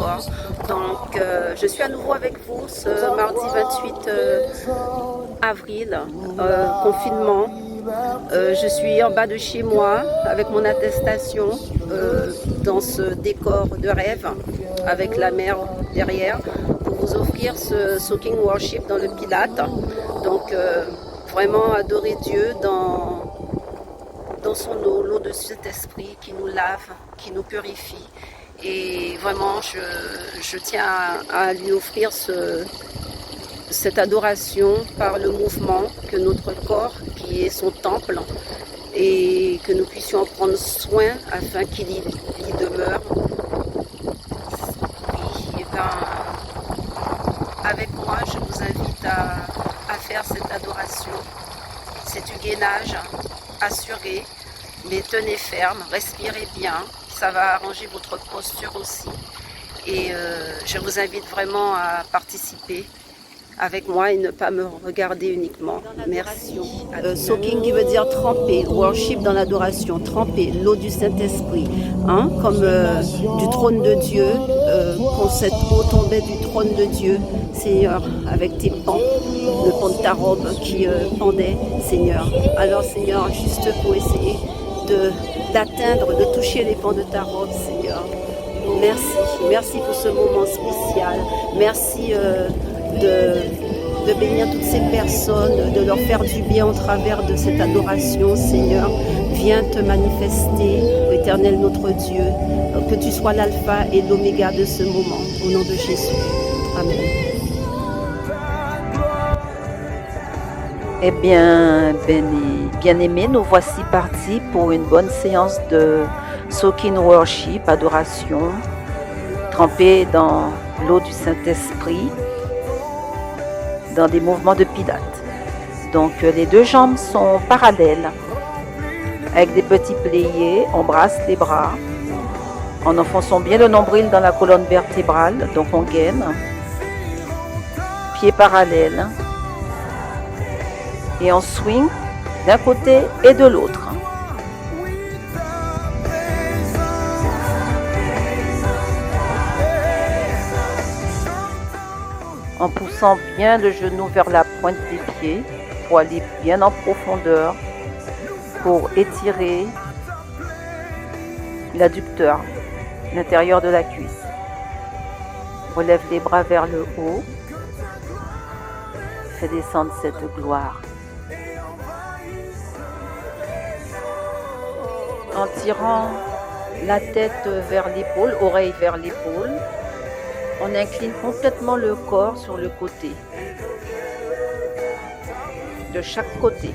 d'accord. Donc, je suis à nouveau avec vous ce mardi 28 avril, confinement. Je suis en bas de chez moi avec mon attestation dans ce décor de rêve avec la mer derrière pour vous offrir ce Soaking Worship dans le Pilate. Donc, vraiment adorer Dieu dans son eau, l'eau de cet esprit qui nous lave, qui nous purifie. Et vraiment, je tiens à lui offrir cette adoration par le mouvement, que notre corps, qui est son temple, et que nous puissions en prendre soin afin qu'il y demeure. Oui, et ben, avec moi, je vous invite à faire cette adoration. C'est du gainage assuré, mais tenez ferme, respirez bien, ça va arranger votre posture aussi. Et je vous invite vraiment à participer avec moi et ne pas me regarder uniquement. Merci. Soaking qui veut dire tremper, worship dans l'adoration, tremper, l'eau du Saint-Esprit, hein, comme du trône de Dieu, quand cette eau tombait du trône de Dieu, Seigneur, avec tes pans, le pan de ta robe qui pendait, Seigneur. Alors Seigneur, juste pour essayer d'atteindre, de toucher les pans de ta robe, Seigneur. Merci pour ce moment spécial. Merci de bénir toutes ces personnes, de leur faire du bien au travers de cette adoration, Seigneur. Viens te manifester, Éternel notre Dieu, que tu sois l'alpha et l'oméga de ce moment, au nom de Jésus. Amen. Eh bien, bien-aimés, nous voici partis pour une bonne séance de Soaking Worship, adoration, trempée dans l'eau du Saint-Esprit, dans des mouvements de Pilate. Donc les deux jambes sont parallèles, avec des petits pliés, on brasse les bras, en enfonçant bien le nombril dans la colonne vertébrale, donc on gaine, pieds parallèles, et on swing d'un côté et de l'autre. En poussant bien le genou vers la pointe des pieds pour aller bien en profondeur, pour étirer l'adducteur, l'intérieur de la cuisse. Relève les bras vers le haut, fais descendre cette gloire. En tirant la tête vers l'épaule, oreille vers l'épaule, on incline complètement le corps sur le côté, de chaque côté.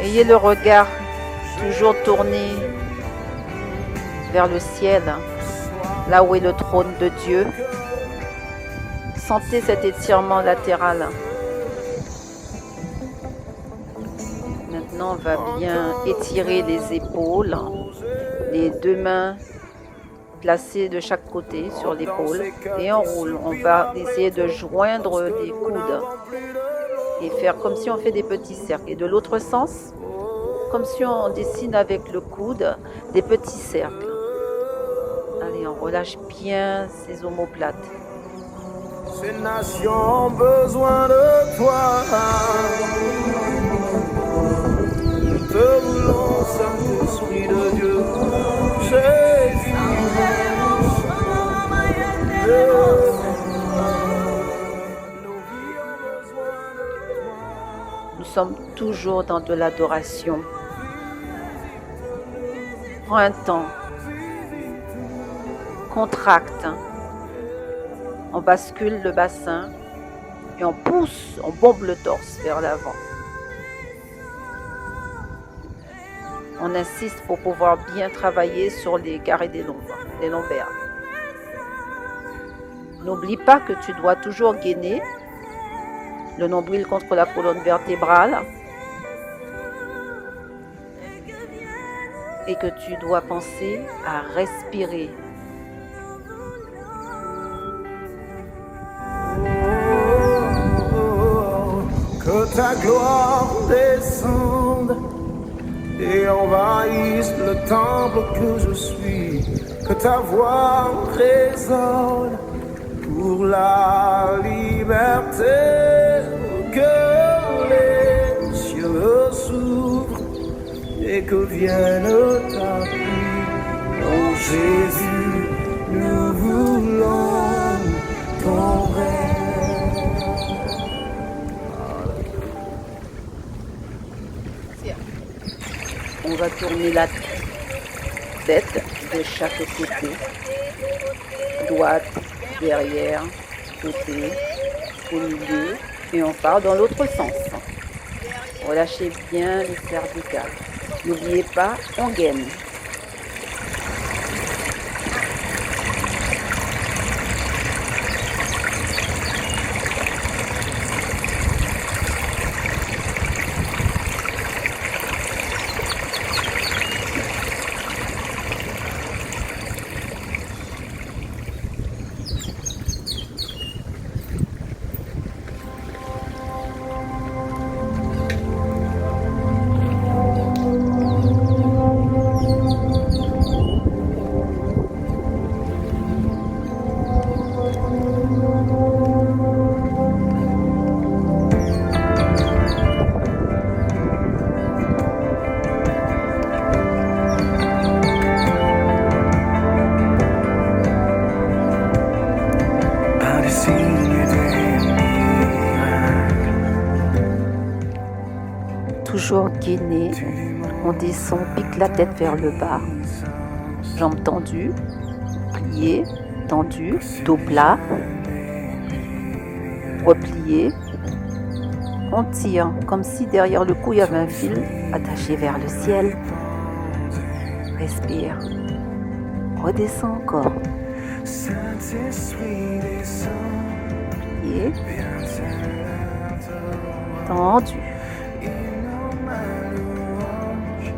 Ayez le regard toujours tourné vers le ciel, là où est le trône de Dieu. Sentez cet étirement latéral. Maintenant, on va bien étirer les épaules, les deux mains placées de chaque côté sur l'épaule et on roule. On va essayer de joindre les coudes et faire comme si on fait des petits cercles. Et de l'autre sens, comme si on dessine avec le coude des petits cercles. Allez, on relâche bien ces omoplates. Ces nations ont besoin de toi. Nous te voulons, Saint-Esprit de Dieu. Jésus. Nous sommes toujours dans de l'adoration. Prends un temps. Contracte. On bascule le bassin et on pousse, on bombe le torse vers l'avant. On insiste pour pouvoir bien travailler sur les carrés des lombaires. N'oublie pas que tu dois toujours gainer le nombril contre la colonne vertébrale et que tu dois penser à respirer. Que ta gloire descende et envahisse le temple que je suis. Que ta voix résonne pour la liberté. Que les cieux s'ouvrent et que vienne ta pluie. Oh Jésus, nous voulons ton règne. On va tourner la tête de chaque côté, droite, derrière, côté, au milieu, et on part dans l'autre sens. Relâchez bien les cervicales. N'oubliez pas, on gaine. Toujours gainé, on descend, pique la tête vers le bas, jambes tendues, pliées, tendues, dos plat, replié. On tire comme si derrière le cou il y avait un fil attaché vers le ciel. Respire, redescends encore. Plié, tendu.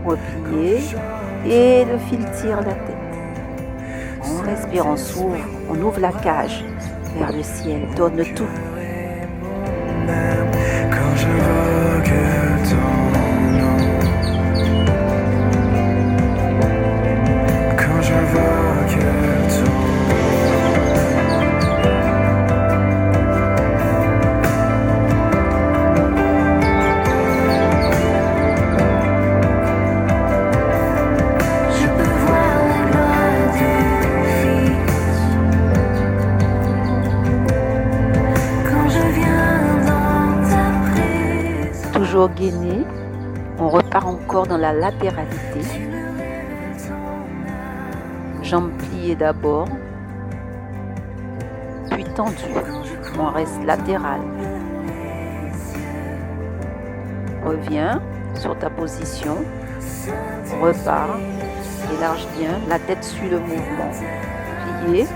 Replié et le fil tire la tête. On respire, on s'ouvre, on ouvre la cage vers le ciel, donne tout. Quand je vogue ton nom, quand je vogue ton nom. Toujours gainé, on repart encore dans la latéralité. Jambes pliées d'abord, puis tendues. On reste latéral. Reviens sur ta position, repars, élargis bien, la tête suit le mouvement. Plié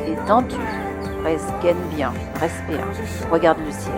et tendu. Reste, gaine bien, respire, regarde le ciel.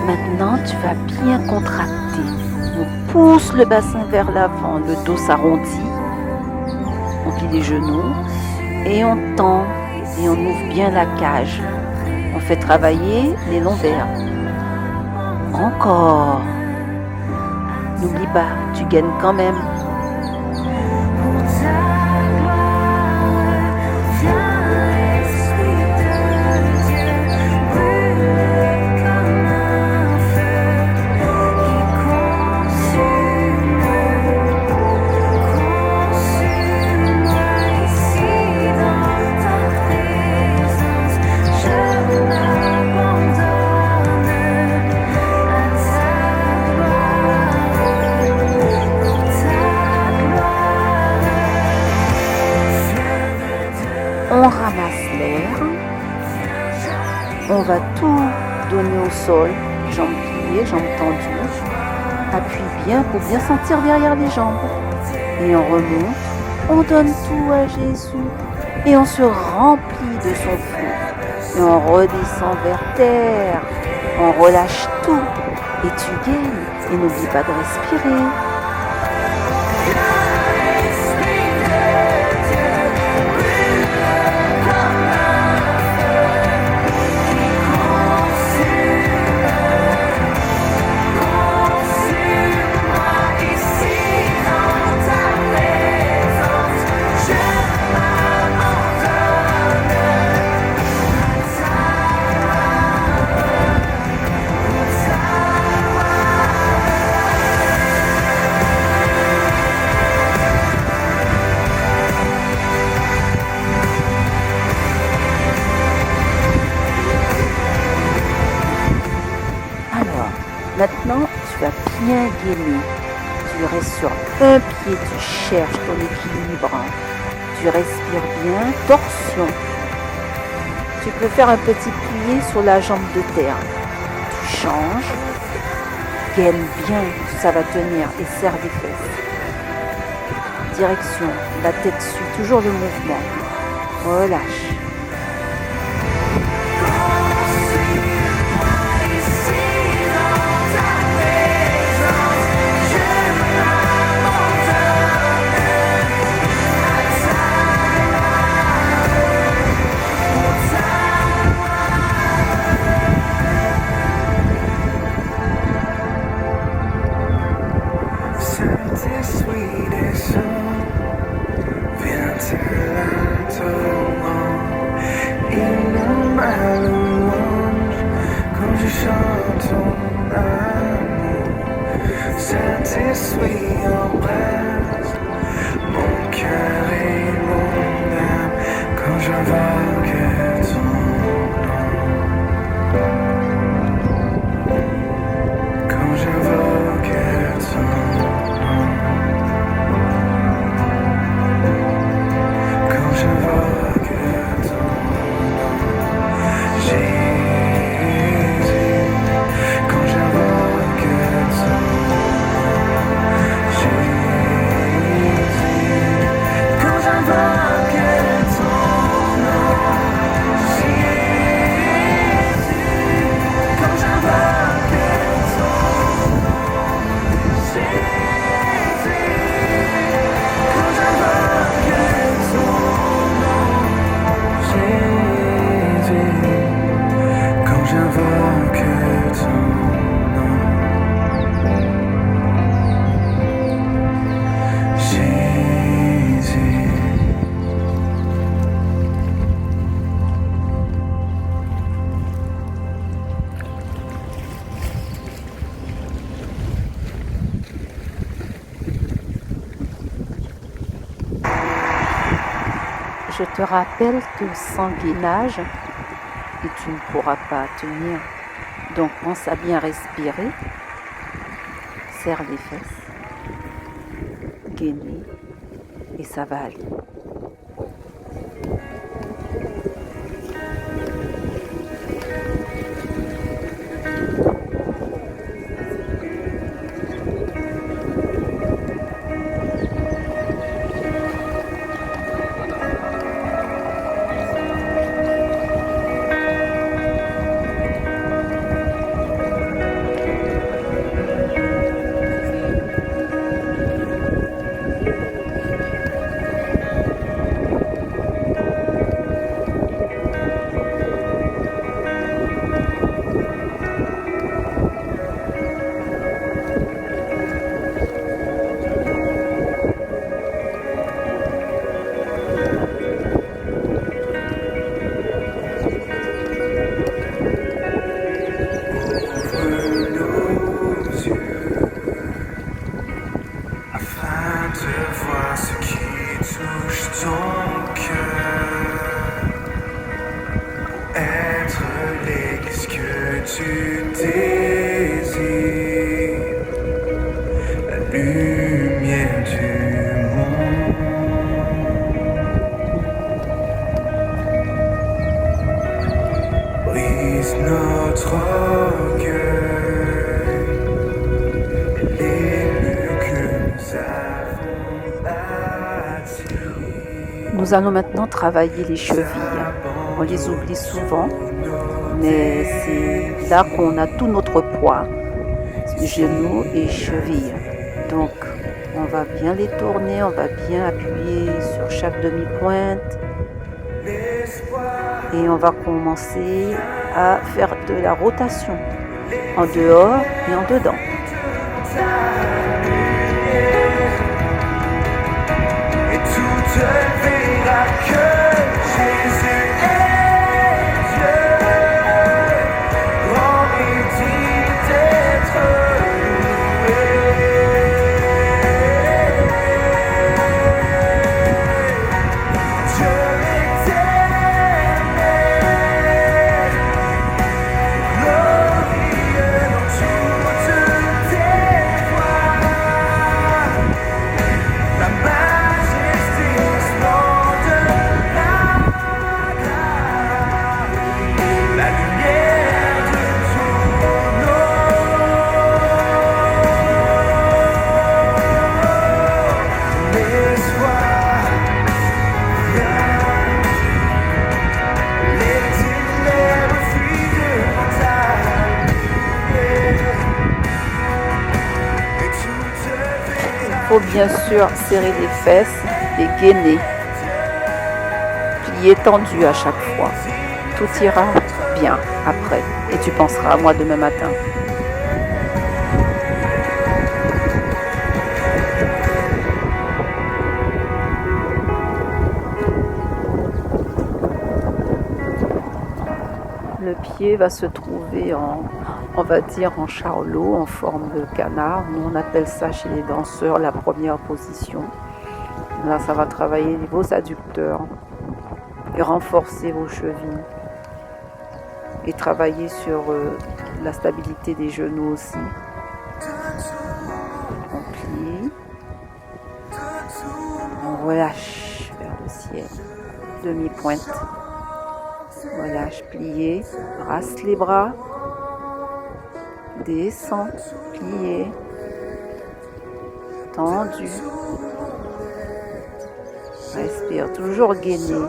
Maintenant, tu vas bien contracter. On pousse le bassin vers l'avant, le dos s'arrondit. On plie les genoux et on tend et on ouvre bien la cage. On fait travailler les lombaires. Encore. N'oublie pas, tu gaines quand même. On ramasse l'air. On va tout donner au sol, jambes pliées, jambes tendues. Appuie bien pour bien sentir derrière les jambes. Et on remonte. On donne tout à Jésus. Et on se remplit de son flot. Et on redescend vers terre. On relâche tout. Et tu gagnes. Et n'oublie pas de respirer. Maintenant, tu vas bien gainer. Tu restes sur un pied, tu cherches ton équilibre. Tu respires bien, torsion. Tu peux faire un petit plié sur la jambe de terre. Tu changes, gaine bien, ça va tenir et serre des fesses. Direction, la tête suit toujours le mouvement. Relâche. Satisfait embrasse mon cœur et mon âme quand j'invoque ton nom. Quand j'invoque ton nom. Quand j'invoque ton nom. Jésus. Quand j'invoque ton nom. Je te rappelle que sans gainage, et tu ne pourras pas tenir. Donc pense à bien respirer, serre les fesses, gainer, et ça va aller. brise notre orgueil et les murs que nous avons bâtis. Nous allons maintenant travailler les chevilles. On les oublie souvent, mais c'est là qu'on a tout notre poids, genoux et chevilles. Donc, on va bien les tourner, on va bien appuyer sur chaque demi-pointe et on va commencer à faire de la rotation en dehors et en dedans. Et tout te verra que Jésus est Dieu, grand et digne d'être loué. Dieu éternel, glorieux dans toutes tes voies. La majesté, splendeur, la gloire, la lumière de ton nom. L'espoir vient, les ténèbres fuient devant ta lumière, et tout te Il verra. faut bien sûr serrer les fesses et gainer, plier tendu à chaque fois. Tout ira bien après et tu penseras à moi demain matin. Le pied va se trouver on va dire en charlot, en forme de canard. Nous, on appelle ça chez les danseurs la première position. Là, ça va travailler vos adducteurs et renforcer vos chevilles. Et travailler sur la stabilité des genoux aussi. On plie. On relâche vers le ciel. Demi-pointe. Relâche, plié. Brasse les bras. Descend, plié. Tendu. Respire, toujours gainé.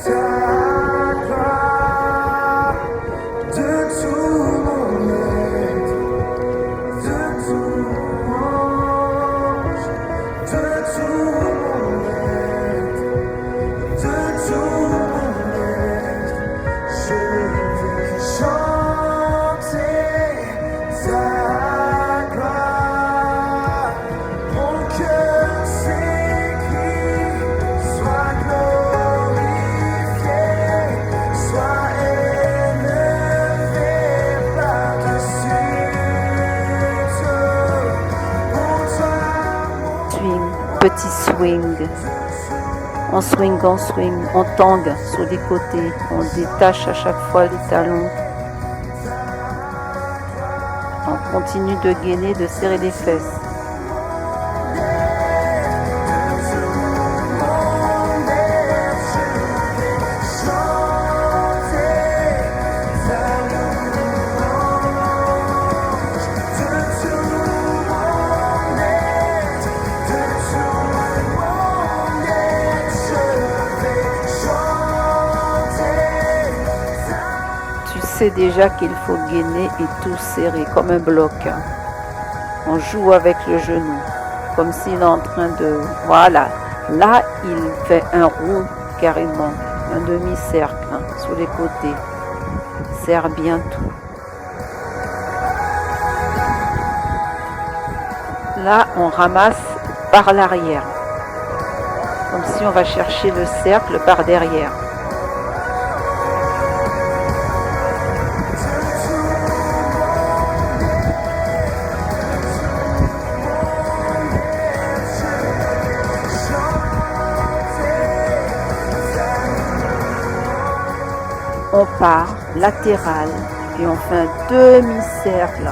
Ta gloire, de tout mon être, de tout mon ange, de tout mon être, de tout mon être, je vais chanter ta gloire. Mon cœur s'écrie, sois glorifié, sois élevé par-dessus tout. Pour toi, Swing, petit swing. On swing, on tangue sur les côtés, on détache à chaque fois les talons. On continue de gainer, de serrer les fesses. Tu sais déjà qu'il faut gainer et tout serrer comme un bloc. On joue avec le genou, comme s'il est en train de... Voilà, là il fait un rond carrément, un demi-cercle sur les côtés. Serre bien tout. Là on ramasse par l'arrière, comme si on va chercher le cercle par derrière. On part latéral et on fait un demi-cercle.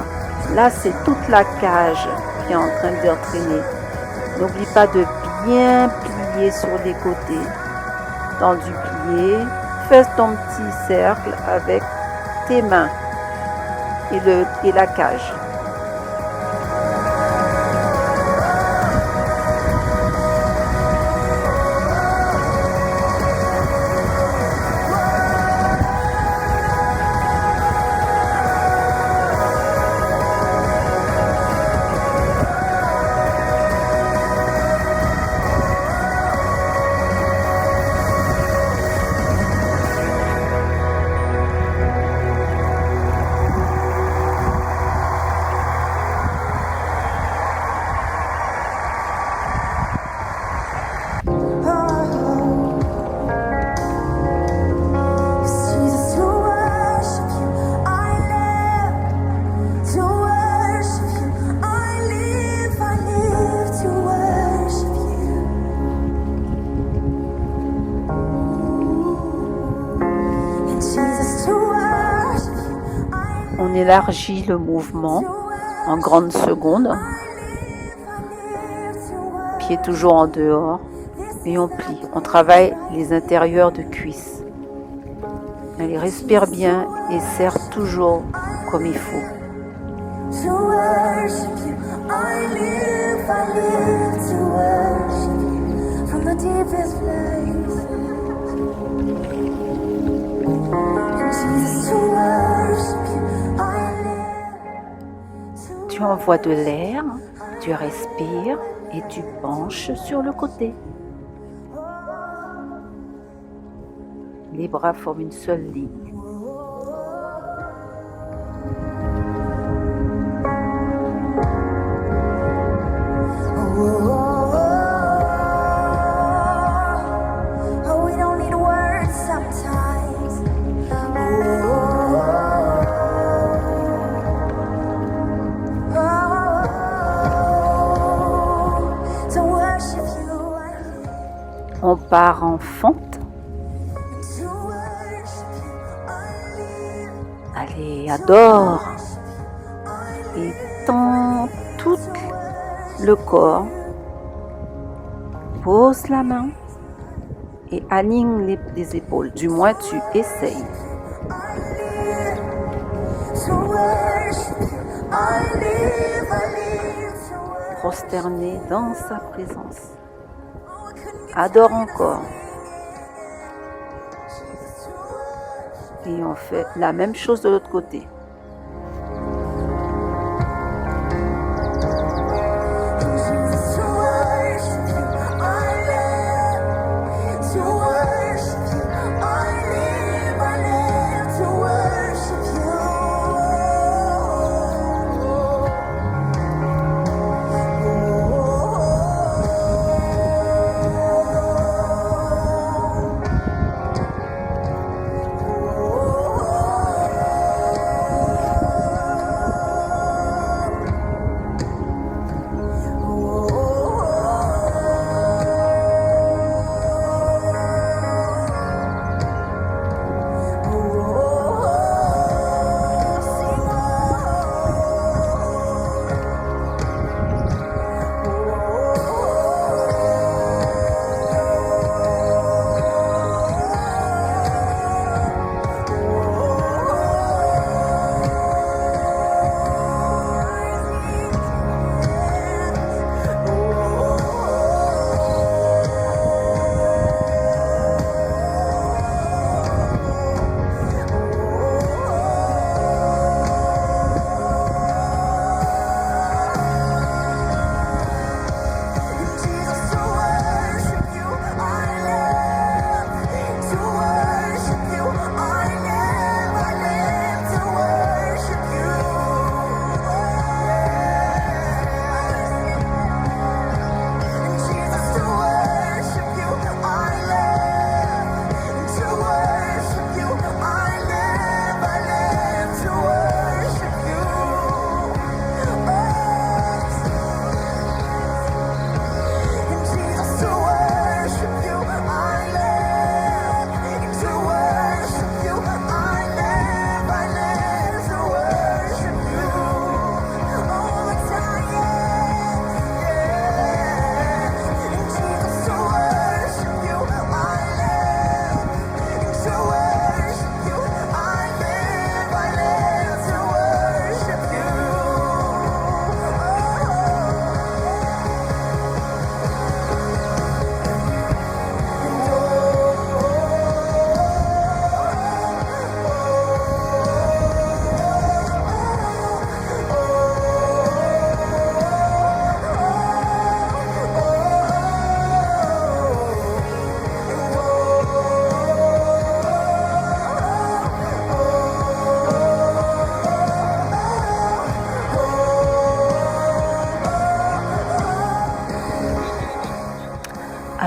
Là, c'est toute la cage qui est en train d'entraîner. N'oublie pas de bien plier sur les côtés. Tendu plié, fais ton petit cercle avec tes mains et la cage. Jesus, to worship you, I live. To worship you, I live to worship you. And Jesus, to worship you, I live. On élargit le mouvement en grandes secondes, pieds toujours en dehors, et on plie. On travaille les intérieurs de cuisses. Allez, respire bien et serre toujours comme il faut. To worship you, I live to worship you from the deepest place. And Jesus, to worship you, I live. Tu envoies de l'air, tu respires et tu penches sur le côté. Les bras forment une seule ligne. Oh, we don't need words sometimes. To worship you, I live. On part en fente. To worship you, I live. Allez, adore et tends tout le corps. Pose la main et aligne les épaules. Du moins, tu essayes. To worship you, I live to worship. Prosterné dans sa présence. Oh, I couldn't get Adore encore. Et on fait la même chose de l'autre côté. Jesus, to worship you, I live. To worship you, I live to worship you.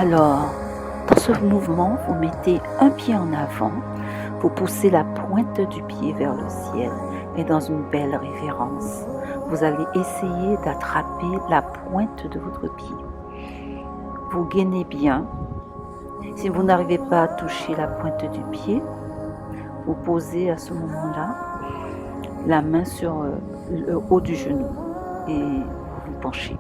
Alors, dans ce mouvement, vous mettez un pied en avant, vous poussez la pointe du pied vers le ciel et dans une belle révérence, vous allez essayer d'attraper la pointe de votre pied. Vous gainez bien. Si vous n'arrivez pas à toucher la pointe du pied, vous posez à ce moment-là la main sur le haut du genou et vous penchez.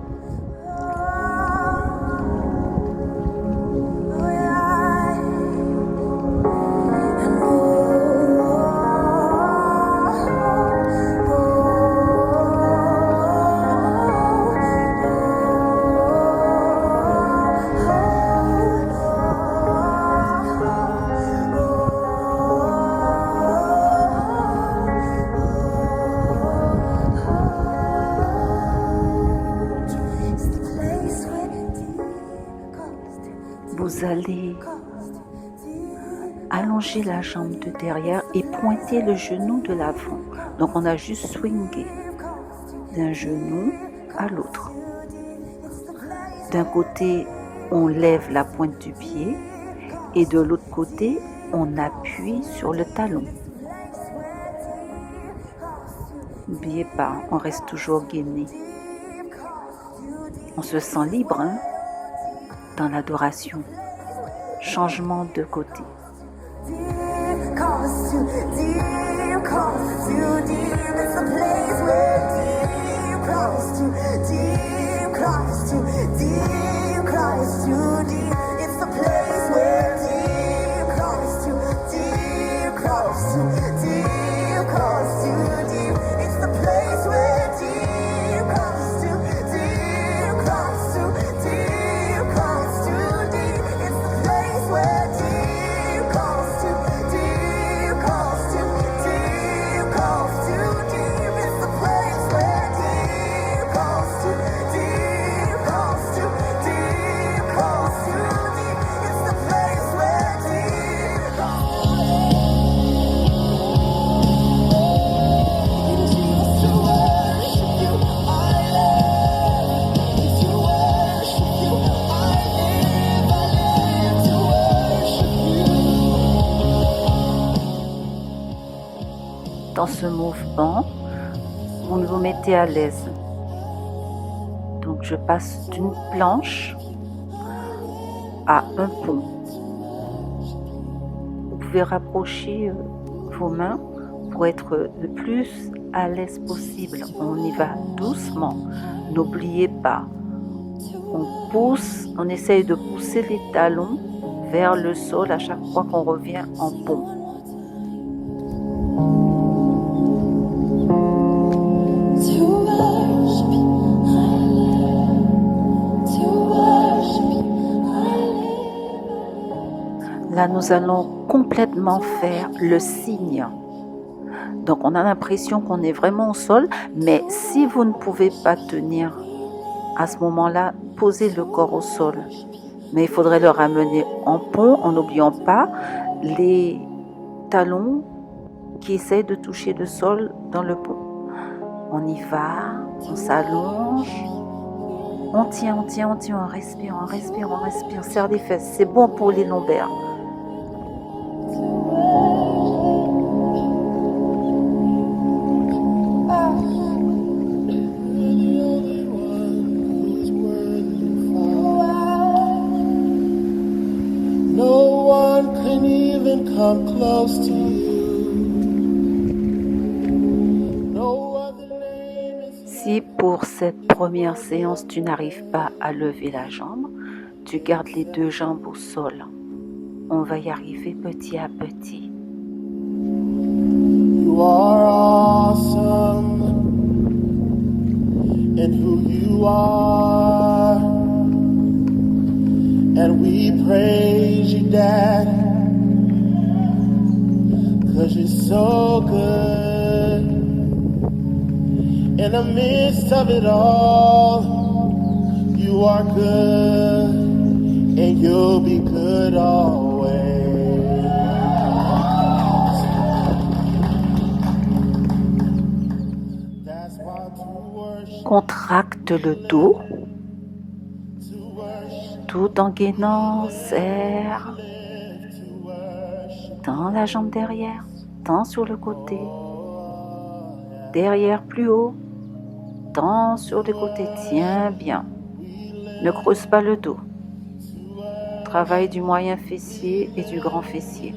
Vous allez allonger la jambe de derrière et pointer le genou de l'avant. Donc on a juste swingé d'un genou à l'autre. D'un côté, on lève la pointe du pied et de l'autre côté, on appuie sur le talon. N'oubliez pas, on reste toujours gainé. On se sent libre, hein, dans l'adoration. Changement de côté. Dans ce mouvement, vous vous mettez à l'aise. Donc je passe d'une planche à un pont. Vous pouvez rapprocher vos mains pour être le plus à l'aise possible. On y va doucement. N'oubliez pas, on pousse, on essaye de pousser les talons vers le sol à chaque fois qu'on revient en pont. Là, nous allons complètement faire le signe. Donc, on a l'impression qu'on est vraiment au sol, mais si vous ne pouvez pas tenir à ce moment-là, posez le corps au sol. Mais il faudrait le ramener en pont en n'oubliant pas les talons qui essayent de toucher le sol dans le pont. On y va, on s'allonge, on tient, on respire, serre les fesses. C'est bon pour les lombaires. Come close to you. Si pour cette première séance, tu n'arrives pas à lever la jambe, tu gardes les deux jambes au sol. On va y arriver petit à petit. You are awesome in who you are, and we praise you, Dad. 'Cause you're so good. In the midst of it all, you are good, and you'll be good always. That's why to worship, Contracte le dos, Tout en gainant, serre dans la jambe derrière, tends sur le côté, derrière plus haut, tends sur le côté, tiens bien. Ne creuse pas le dos. Travail du moyen fessier et du grand fessier.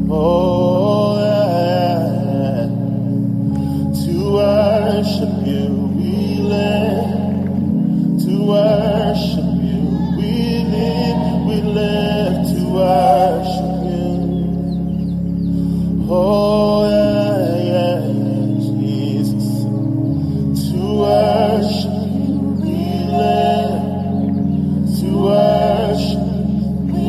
Oh, yeah. To worship you, we live. To worship you, we live to worship you. Oh, yeah, Jesus. To worship you, we live. To worship you, we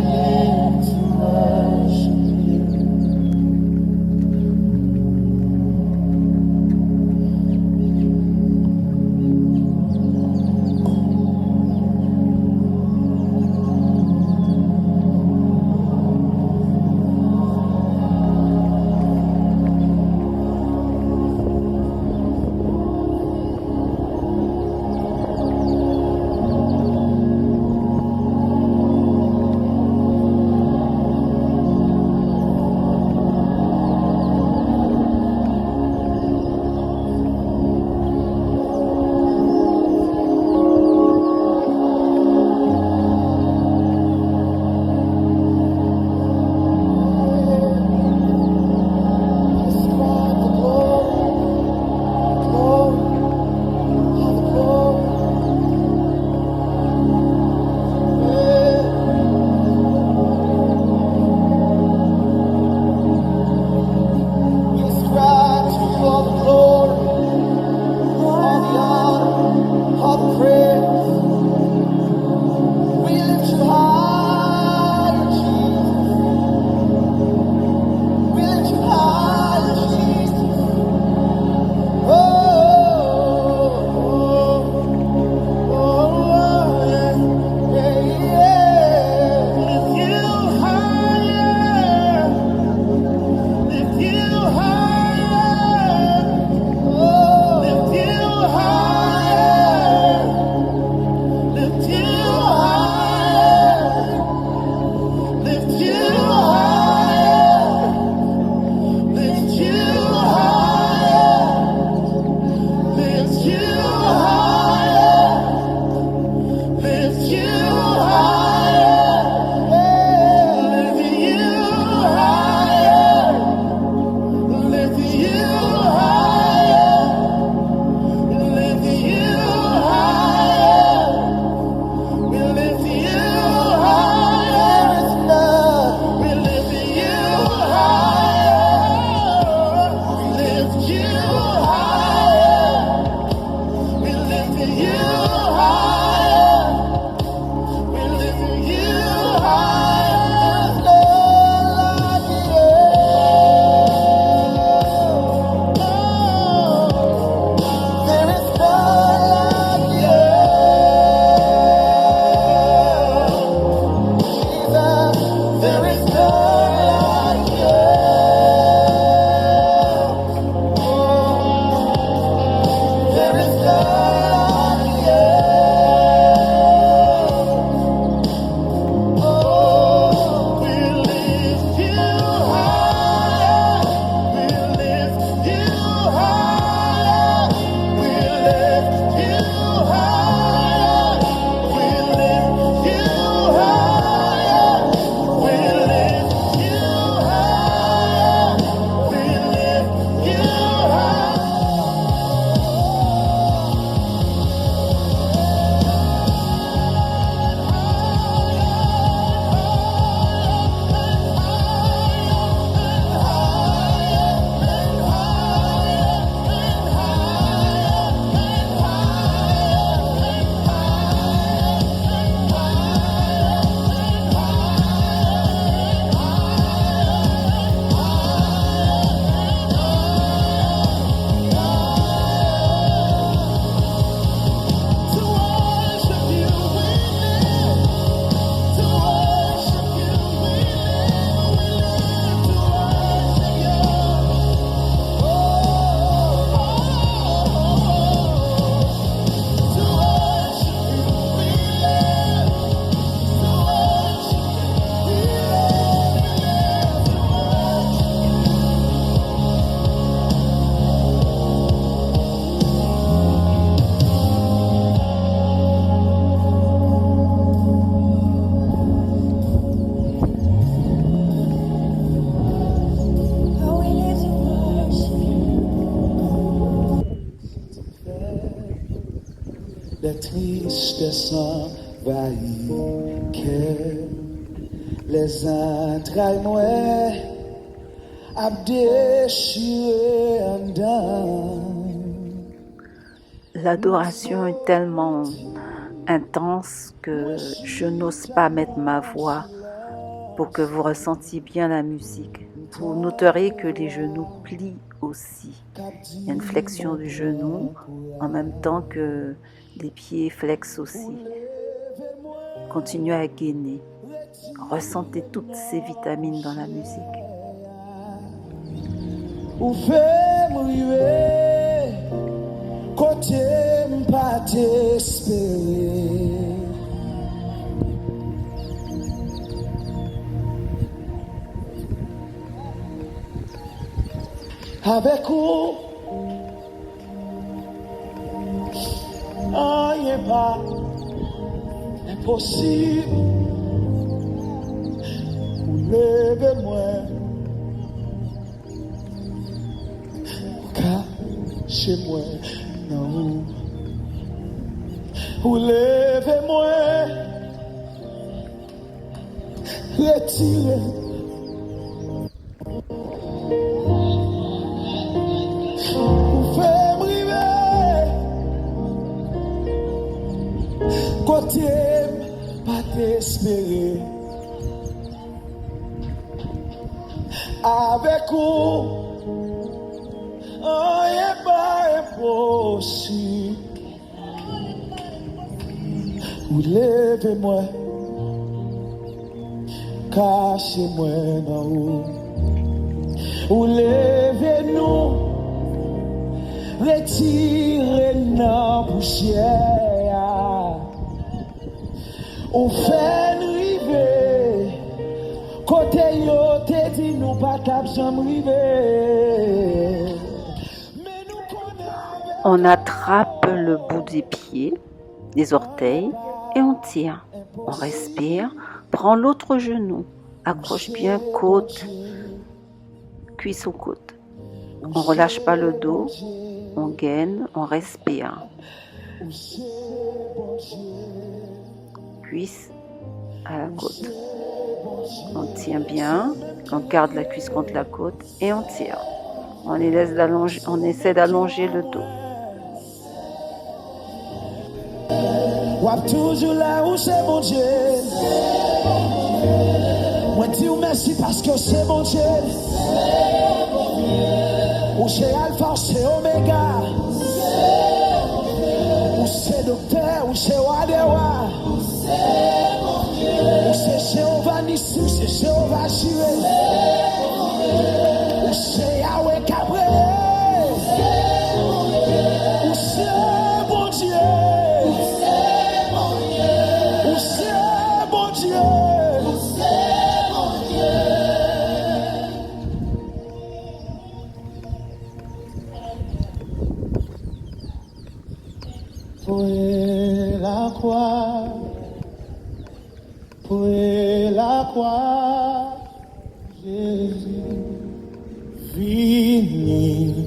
live to worship. tristesse envahit cœur, les entrailles moi a déchiré en dedans. L'adoration est tellement intense que je n'ose pas mettre ma voix pour que vous ressentiez bien la musique. Vous noterez que les genoux plient aussi. Il y a une flexion du genou en même temps que les pieds flexent aussi. Continuez à gainer. Ressentez toutes ces vitamines dans la musique. Ou fait m'river, côté m'pas t'espérer. Avec vous, rien pas impossible. Ou levez-moi, cachez-moi, non. Ou levez-moi, retirez. Côté pas t'espérer. Avec vous, rien pas impossible. Ou levez-moi, cachez-moi dans vous. Ou levez-nous, retirez la poussière. Ou fait river, côté yo te dit nous pas cap jamais river. On attrape le bout des pieds, des orteils et on tire. On respire, prend l'autre genou, accroche bien côte, cuisse aux côtes. On relâche pas le dos, on gaine, on respire. Cuisse à la côte. On tient bien, on garde la cuisse contre la côte et on tire. On essaie d'allonger le dos. Toujours là où c'est mon Dieu. Moi dis merci parce que c'est mon Dieu. Où c'est Alpha, c'est Oméga. Où c'est docteur, où c'est Wadewa. Où c'est Jéhovah Nissi, où c'est Jéhovah Jireh. Où c'est Yahweh Cabré. Où c'est mon Dieu. Où c'est mon Dieu. Pour la croix, pour la croix, Jésus vini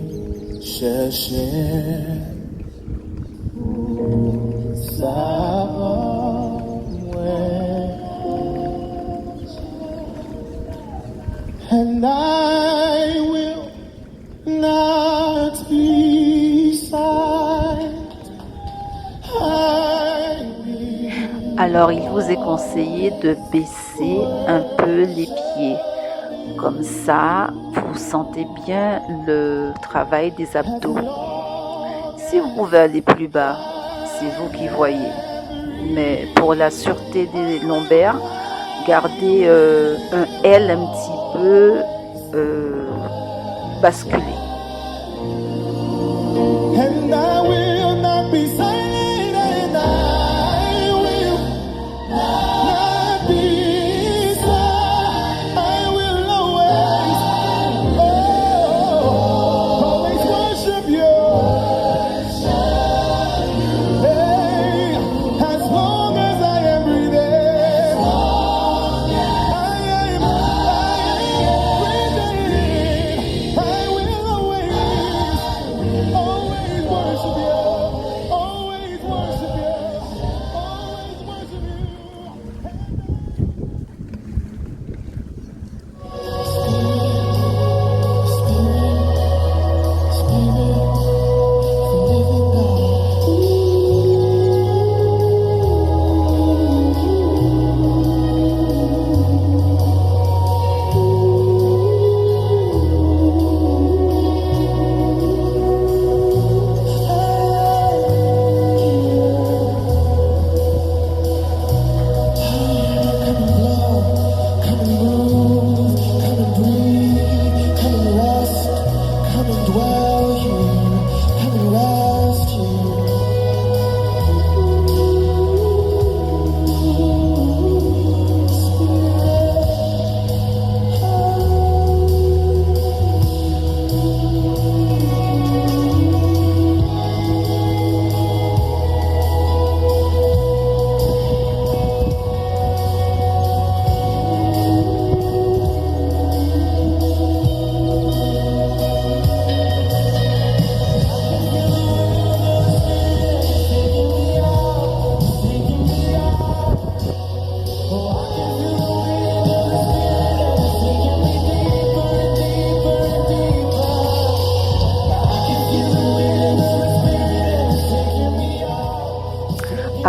chercher sa and I will not be silent. Alors il vous est conseillé de baisser un peu les pieds. Comme ça, vous sentez bien le travail des abdos. Si vous pouvez aller plus bas, c'est vous qui voyez. Mais pour la sûreté des lombaires, gardez un L un petit peu basculé. And I will not be silent, and I will not be silent. I will always worship you. Hey, as long as I am breathing, I am breathing. I will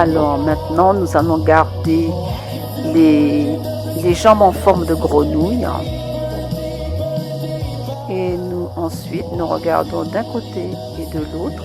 Alors maintenant, nous allons garder les jambes en forme de grenouille. Et ensuite, nous regardons d'un côté et de l'autre.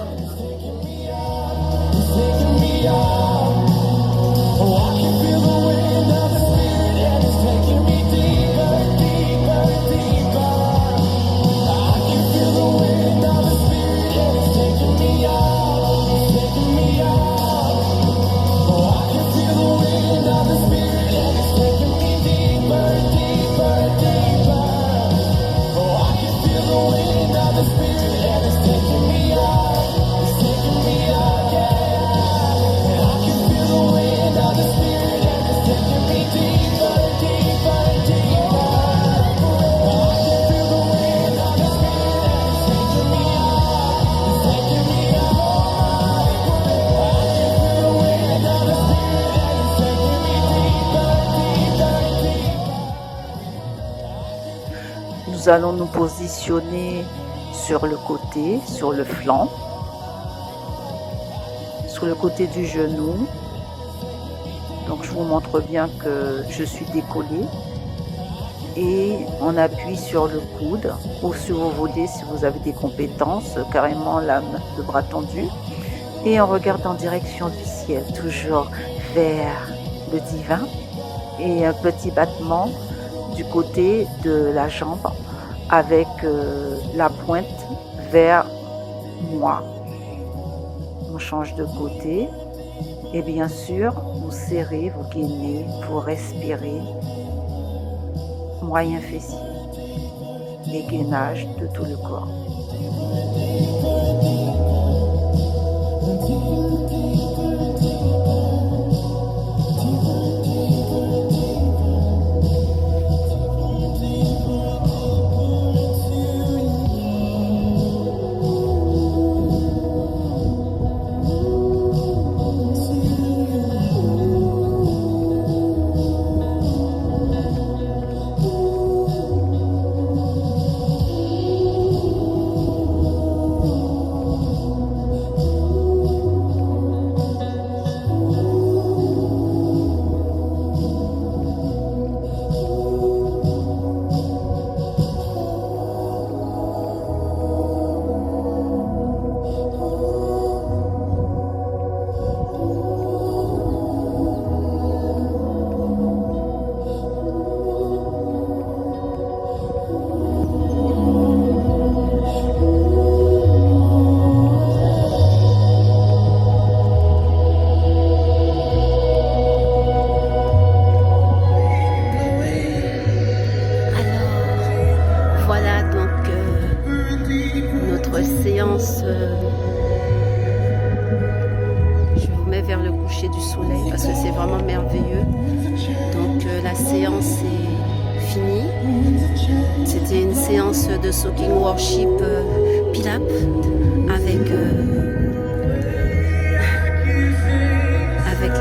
Nous allons nous positionner sur le côté, sur le flanc, sur le côté du genou. Donc je vous montre bien que je suis décollée. Et on appuie sur le coude ou si vous voulez, si vous avez des compétences, carrément le bras tendu. Et on regarde en direction du ciel, toujours vers le divin. Et un petit battement du côté de la jambe avec la pointe vers moi. On change de côté et bien sûr, vous serrez, vous gainez, vous respirez. Moyen fessier et gainage de tout le corps. Je vous mets vers le coucher du soleil parce que c'est vraiment merveilleux. Donc la séance est finie. C'était une séance de Soaking Worship Pilap avec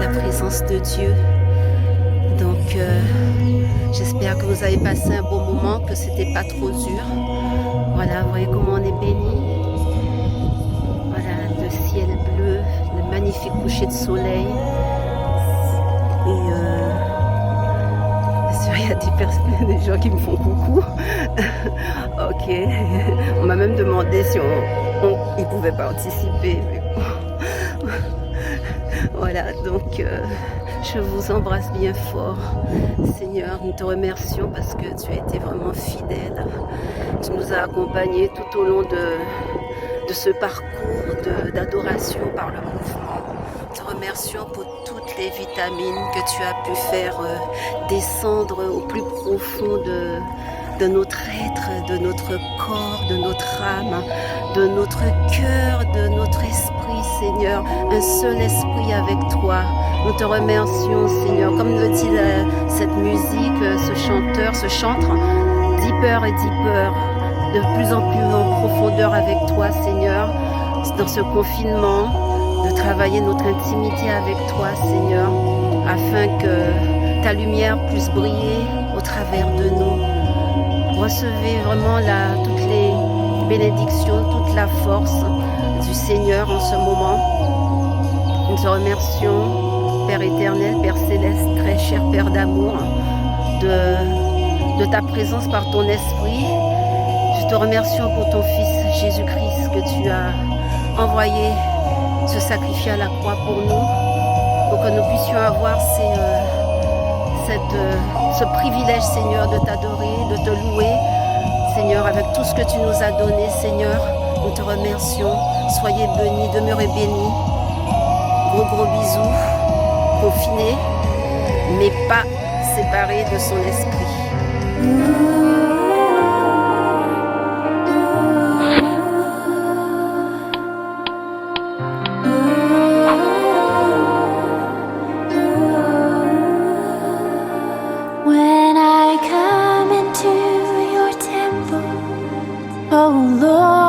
la présence de Dieu. Donc j'espère que vous avez passé un bon moment, que c'était pas trop dur. Voilà, vous voyez comment on est béni. Voilà, le ciel bleu, le magnifique coucher de soleil. Et bien sûr, il y a des gens qui me font coucou. Ok, on m'a même demandé si ils pouvaient participer. Mais bon. Voilà, donc je vous embrasse bien fort. Seigneur, nous te remercions parce que tu as été vraiment fidèle. Tu nous as accompagnés tout au long de ce parcours d'adoration par le mouvement. Nous te remercions pour toutes les vitamines que tu as pu faire descendre au plus profond de notre être, de notre corps, de notre âme, de notre cœur, de notre esprit, Seigneur. Un seul esprit avec toi. Nous te remercions, Seigneur. Comme le dit cette musique, ce chanteur, ce chantre, deeper et deeper, de plus en plus en profondeur avec toi, Seigneur. Dans ce confinement, de travailler notre intimité avec toi, Seigneur, afin que ta lumière puisse briller au travers de nous. Recevez vraiment toutes les bénédictions, toute la force du Seigneur en ce moment. Nous te remercions. cher Père d'amour, de ta présence par ton esprit. Je te remercie pour ton Fils Jésus-Christ que tu as envoyé se sacrifier à la croix pour nous, pour que nous puissions avoir ce privilège, Seigneur, de t'adorer, de te louer, Seigneur, avec tout ce que tu nous as donné, Seigneur. Nous te remercions. Soyez bénis, demeurez bénis. Gros bisous, confinés, mais pas séparés de son esprit. When I come into your temple, oh Lord.